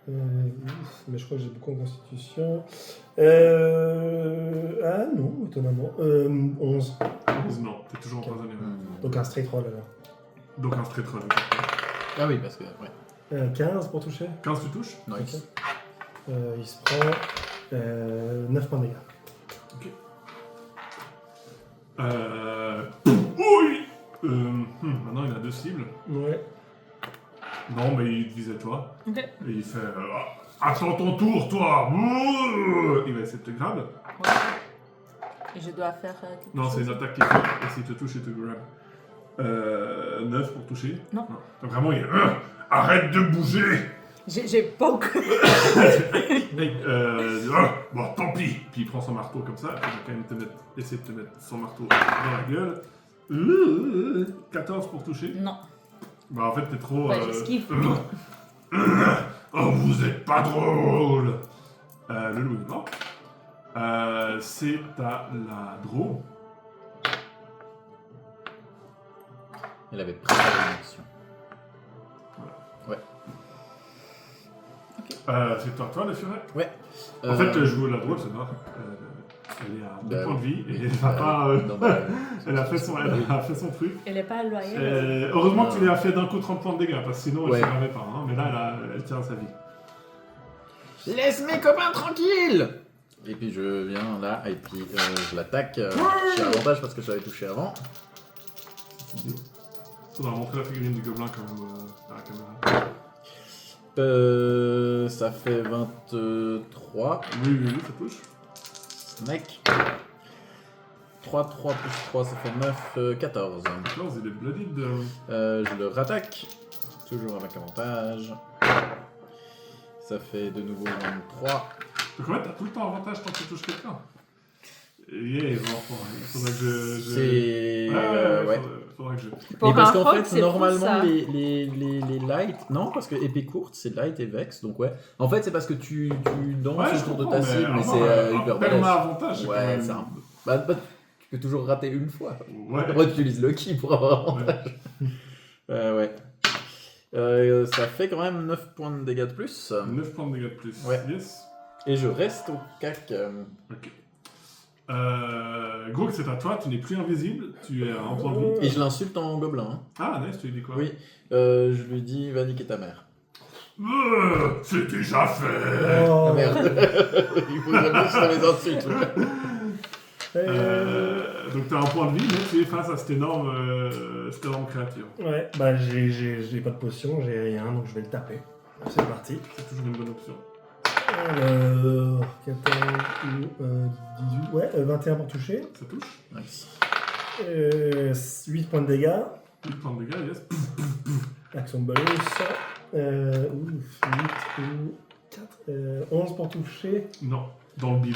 Ouf, mais je crois que j'ai beaucoup en constitution. Ah non, étonnamment. 11. 11, non, t'es toujours empoisonné. ouais. Donc un straight roll alors. Donc un straight roll. Ah oui, parce que. Ouais. 15 pour toucher. 15, tu touches. Nice. Il se prend 9 points de dégâts. Oui. Maintenant, il a 2 cibles. Ouais. Non, mais il te visait toi. Ok. Et il fait attends ton tour, toi. Il va essayer de te grab. Ouais. Et je dois faire. Quelque Non, chose. c'est une attaque qui fait. Et s'il te touche, il te grab. 9 pour toucher. Non. Donc vraiment, il est arrête de bouger. J'ai poke. Bon, tant pis. Puis il prend son marteau comme ça. Il va quand même essayer de te mettre son marteau dans la gueule. 14 pour toucher. Non. Bah en fait, t'es trop. Ouais, j'esquive. Oh, vous êtes pas drôle. Le loup est mort. C'est à la draw. Elle avait préparé une action. C'est à toi, le furet. Ouais. En fait, je joue la draw, c'est mort. Elle est à 2 bah points de oui. vie et elle va pas. Non, bah, Elle a fait son truc. Elle est pas loyale. Heureusement que tu lui as fait d'un coup 30 points de dégâts, parce que sinon elle Ouais. ne s'en avait pas. Hein. Mais là, elle tient à sa vie. Laisse mes copains tranquilles. Et puis je viens là, et puis je l'attaque. J'ai avantage parce que je l'avais touché avant. C'est idiot. Faudra montrer la figurine du gobelin quand même à la caméra. Ça fait 23. Oui, ça touche. Mec. 3 plus 3, ça fait 9, 14. 14, il est bloodied. Je le rattaque. Toujours avec avantage. Ça fait de nouveau 23. Donc en fait, t'as tout le temps avantage quand tu touches quelqu'un. Yeah, bon, il faudrait que je... C'est. Ouais. Faudrait que je... Pour Mais parce un qu'en rogue, fait, c'est fou, normalement, ça. les light. Non, parce que épée courte, c'est light et vex, donc ouais. En fait, c'est parce que tu danses je autour de comprends, ta cible, mais avoir c'est un hyper perma balèze. avantage, c'est quand Ouais, même... c'est un peu. Bah, tu peux toujours rater une fois. Ouais. Après, tu utilises Lucky pour avoir avantage. Ouais. Ça fait quand même 9 points de dégâts de plus. 9 points de dégâts de plus. Ouais. Yes. Et je reste au cac. Ok. Grog, c'est à toi, tu n'es plus invisible, tu es à un point de vie. Et je l'insulte en gobelin. Hein. Ah, nice, tu lui dis quoi? Oui. Je lui dis va niquer ta mère. C'est déjà fait. Oh. Ah merde. Il faut réfléchir à mes insultes. Donc tu as un point de vie, mais tu es face à cette énorme créature. Ouais, bah j'ai pas de potion, j'ai rien, donc je vais le taper. C'est parti. C'est toujours une bonne option. Alors, 14 ou 18, ouais, 21 pour toucher. Ça touche. Nice. 8 points de dégâts. 8 points de dégâts, yes. Action bonus. 8 ou 4. 11 pour toucher. Non, dans le bide.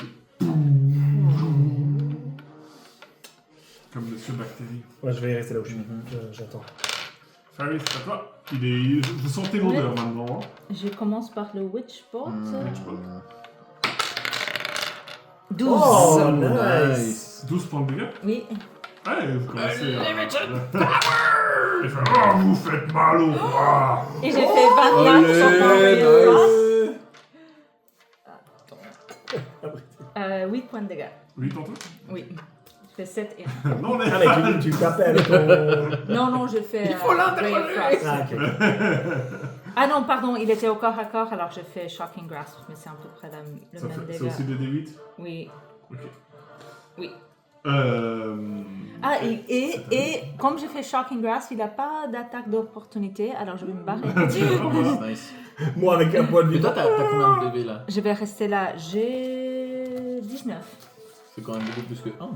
Comme Monsieur Bactérie. Ouais, je vais rester là où je suis. Mhm. J'attends. Faris, c'est à toi. Vous sentez l'odeur maintenant. Hein. Je commence par le Witchbolt. Witchbolt. 12. Oh, nice. 12 points de dégâts. Oui. Ouais, vous commencez Il fait oh, vous faites mal au roi. Et j'ai fait 29 sur mon Ray of Frost. 8 points de dégâts. 8 en tout. Oui. Je fais 7 et 1. Non, mais... Ah, mais tu tapais avec ton... Non, je fais Ray of Frost. Ah, ok. Ah non, pardon, il était au corps à corps, alors je fais Shocking Grasp, mais c'est à peu près le Ça même fait- dégât. C'est aussi des D8. Oui. Ok. Oui. Ah, et comme j'ai fait Shocking Grasp, il n'a pas d'attaque d'opportunité, alors je vais me barrer. Nice. Moi, avec un point de Mais vue... toi, t'as combien de PV là? Je vais rester là. J'ai 19. C'est quand même beaucoup plus que 1.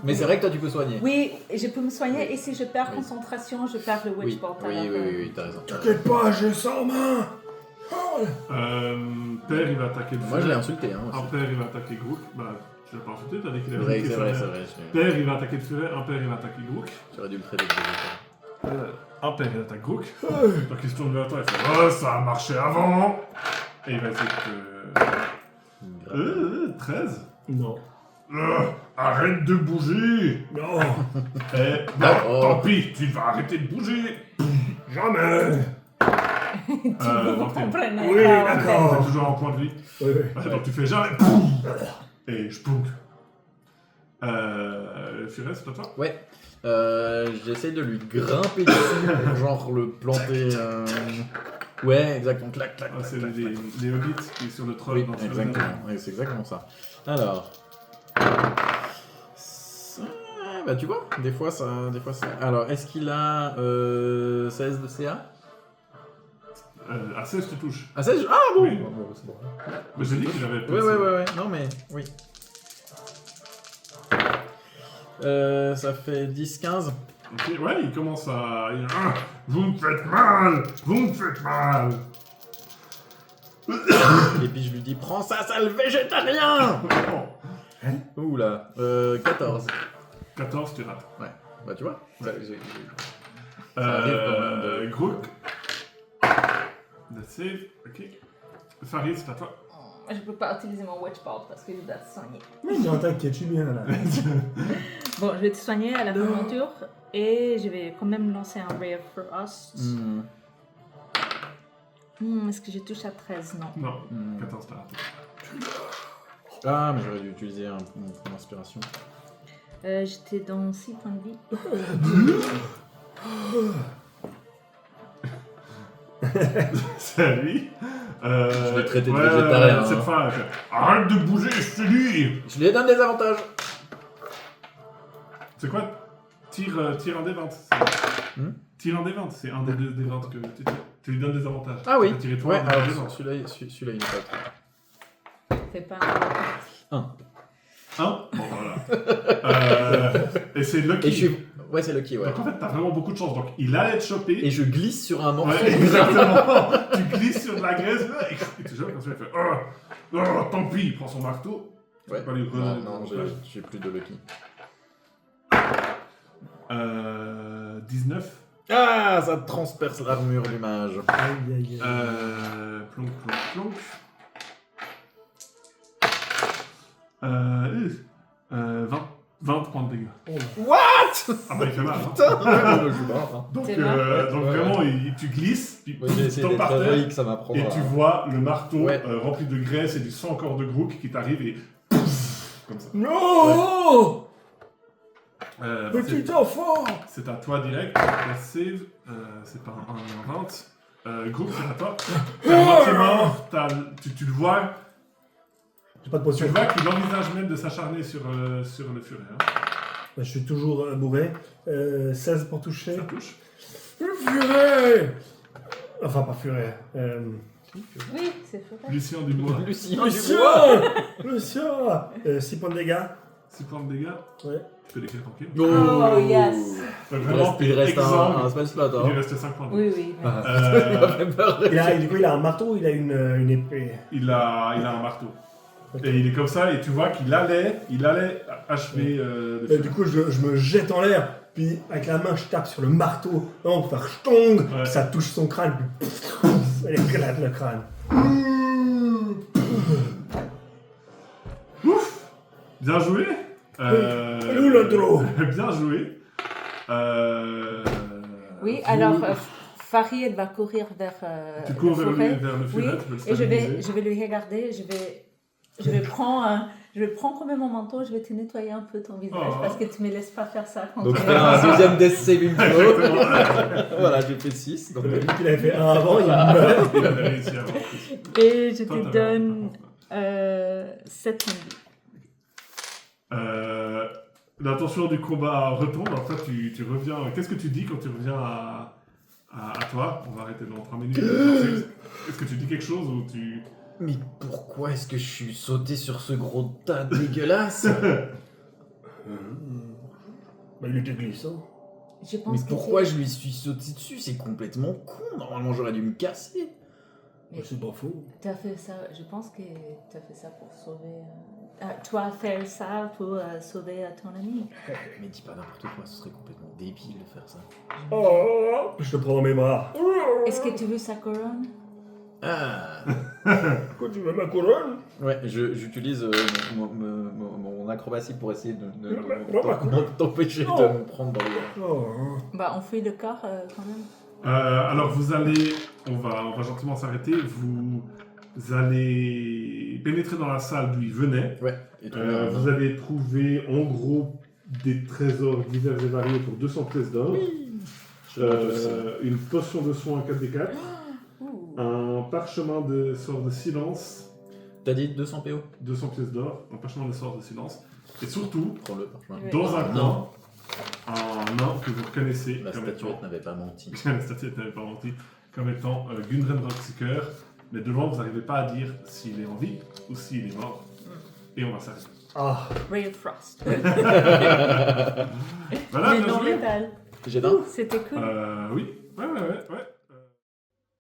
Mais c'est vrai que toi, tu peux soigner. Oui, je peux me soigner, et si je perds Oui. concentration, je perds le Oui, Witchbolt. oui, t'as raison. T'inquiète pas, j'ai 100 mains. Oh. Père, il va attaquer le Moi, je l'ai insulté. Hein, aussi. Un père, il va attaquer Grook. Bah, tu l'as pas insulté, t'as dit qu'il avait C'est vrai, attaqué c'est vrai, Furet. c'est vrai. Père, il va attaquer le furet. Un père, il va attaquer Grook. J'aurais dû le traiter de Un père, il attaque Grook. Donc il se tourne vers toi et fait oh, ça a marché avant. Et il va essayer de te... 13. Non. Arrête de bouger. Non. Eh, non, D'accord. tant pis, tu vas arrêter de bouger. Jamais. Vous 21. comprenez? Oui, Ah, ok. d'accord. C'est toujours en point de vie. Oui, oui. Donc tu fais jamais. Et je pouk. Furet, c'est à toi. Ouais. J'essaie de lui grimper dessus pour genre le planter. Ouais, exactement. Clac, clac, Ah, clac, c'est clac, les hobbits qui est sur le troll. Oui, dans ce exactement. Oui, c'est exactement ça. Alors. Bah tu vois, des fois ça. Alors, est-ce qu'il a 16 de CA? À 16, tu touches. Ah 16? Ah bon. Oui. Ah, bon, c'est bon. Mais j'ai dit qu'il avait plus. Ouais. Non mais, oui. Ça fait 10-15. Ok, ouais, il commence à... Ah, vous me faites mal. Vous me faites mal. Et puis je lui dis, prends ça, sale végétarien. Ouh là. 14. 14, tu rates. Ouais, bah tu vois. Ça arrive quand même de- Grook. Let's save, ok. Faris, c'est à toi. Je peux pas utiliser mon Witchbolt parce que je dois te soigner. Non, t'inquiète, je suis bien là. Bon, je vais te soigner à la fin de mon tour et je vais quand même lancer un Ray of Frost. Est-ce que je touche à 13? Non. Non, 14, t'as raté. Ah, mais j'aurais dû utiliser une inspiration. J'étais dans 6 points de vie. C'est à lui. Je l'ai traité de ouais, végétarien, Cette hein. fois, elle fait, arrête de bouger, je te dis. Je lui donne des avantages. C'est quoi? Tire un des 20. Tire un des 20, c'est un des deux des 20 que tu tires. Tu lui donnes des avantages. Ah oui. Tu peux tirer toi Ouais, un des alors deux 20. celui-là il me passe. C'est pas Hein? Bon, voilà. Et c'est Lucky. Et je suis... Ouais, c'est Lucky, ouais. Donc en fait, t'as vraiment beaucoup de chance. Donc il allait te choper. Et je glisse sur un morceau. Ouais, exactement. Tu glisses sur de la graisse et tu chopes comme ça, il fait oh, tant pis, il prend son marteau. Tu Ouais. peux pas lui redonner Non, ton flash. j'ai plus de Lucky. 19. Ah, ça transperce l'armure du mage. Aïe, aïe, aïe. Plonk. 20 points de dégâts. What? Ah bah il fait mal. Hein. Putain, je suis mort, hein. Donc, C'est mal. donc Ouais. vraiment, tu glisses, puis Moi, j'ai tu essayé tombes d'être par terre, héroïque, ça m'apprendra. et tu vois le marteau Ouais. rempli de graisse et du sang encore de Grook qui t'arrive et pouf, comme ça. Non. Bah, Petit enfant. c'est à toi direct. La save, c'est pas un 1 mais un 20. Grook, c'est à toi. T'es à moitié mort, tu le vois. J'ai pas de Tu potion. vois qu'il envisage même de s'acharner sur le furet. Hein. Je suis toujours bourré. 16 pour toucher. Ça touche. Furet. Enfin, pas furet. Oui, c'est vrai. Lucien Dubois. Lucien, Lucien 6 points de dégâts. 6 points de dégâts. Ouais. Tu peux l'écrire tranquille. Oh, yes. Donc, Il vraiment, reste, il reste exemple, un spell slot. il Hein. reste 5 points de Oui, dégâts. oui. Ah, Euh, il m'a fait peur. Du coup, il a un marteau ou il a une épée? Il a un marteau. Et il est comme ça, et tu vois qu'il allait achever le Du coup, je me jette en l'air, Puis avec la main, je tape sur le marteau, non, pour faire shtong, Ouais. puis ça touche son crâne, puis ça éclate le crâne. Ouf! Bien joué! Où l'intro? Bien joué. Oui, vous- alors Farid elle va courir vers Tu cours la vers forêt. le Oui, furet, tu peux le et stabiliser. je vais lui regarder, je vais prendre comme mon manteau, je vais te nettoyer un peu ton visage Oh. parce que tu me laisses pas faire ça quand Donc je tu fais un deuxième death saving throw. Exactement. Voilà, j'ai fait 6. Donc Vu qu'il avait fait un avant, il meurt. Il avait réussi à avoir plus. Et je Toi, te t'as donne l'avantage. 7 points de vie. L'intention du combat retombe. Alors toi, tu reviens. Qu'est-ce que tu dis quand tu reviens à toi? On va arrêter dans 3 minutes. Est-ce que tu dis quelque chose ou tu... Mais pourquoi est-ce que je suis sauté sur ce gros tas dégueulasse? Bah, il était glissant. Je pense Mais que pourquoi c'est- je lui suis sauté dessus? C'est complètement con. Normalement, j'aurais dû me casser. Mais C'est pas faux. t'as fait ça, je pense que tu as fait ça pour sauver. Tu as fait ça pour sauver ton ami. Mais dis pas n'importe quoi, ce serait complètement débile de faire ça. Oh, je te prends dans mes bras. Est-ce que tu veux sa couronne? Ah. Quoi, tu veux ma couronne? Ouais, j'utilise mon acrobatie pour essayer Non, t'empêcher non. de me prendre dans les... Oh. Bah, on fouille le corps quand même. Alors vous allez, on va gentiment s'arrêter. Vous allez pénétrer dans la salle d'où il venait. Ouais. Et toi, Vous allez trouver en gros des trésors divers et variés pour 200 pièces d'or. Une potion de soin 4d4. Ouh. Un parchemin de sort de silence. T'as dit 200 PO? 200 pièces d'or. Un parchemin de sort de silence. Et surtout, Prends-le parchemin. Ouais. dans un Ah, coin, un nain que vous reconnaissez La comme statuette étant... n'avait pas menti. La statuette n'avait pas menti. Comme étant Gundren Rockseeker. Mais de loin, vous n'arrivez pas à dire s'il est en vie ou s'il est mort. Et on va s'arrêter. Ah, Ray of Frost. Voilà, Mais bien non joué. létal. J'ai d'un. C'était cool. Oui. Ouais.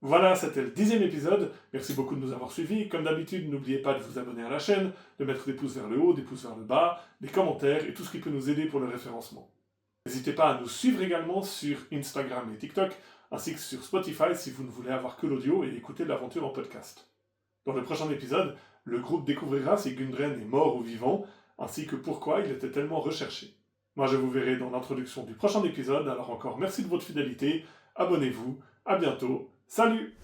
Voilà, c'était le 10e épisode. Merci beaucoup de nous avoir suivis. Comme d'habitude, n'oubliez pas de vous abonner à la chaîne, de mettre des pouces vers le haut, des pouces vers le bas, des commentaires et tout ce qui peut nous aider pour le référencement. N'hésitez pas à nous suivre également sur Instagram et TikTok, ainsi que sur Spotify si vous ne voulez avoir que l'audio et écouter l'aventure en podcast. Dans le prochain épisode, le groupe découvrira si Gundren est mort ou vivant, ainsi que pourquoi il était tellement recherché. Moi, je vous verrai dans l'introduction du prochain épisode, alors encore merci de votre fidélité, abonnez-vous, à bientôt, salut!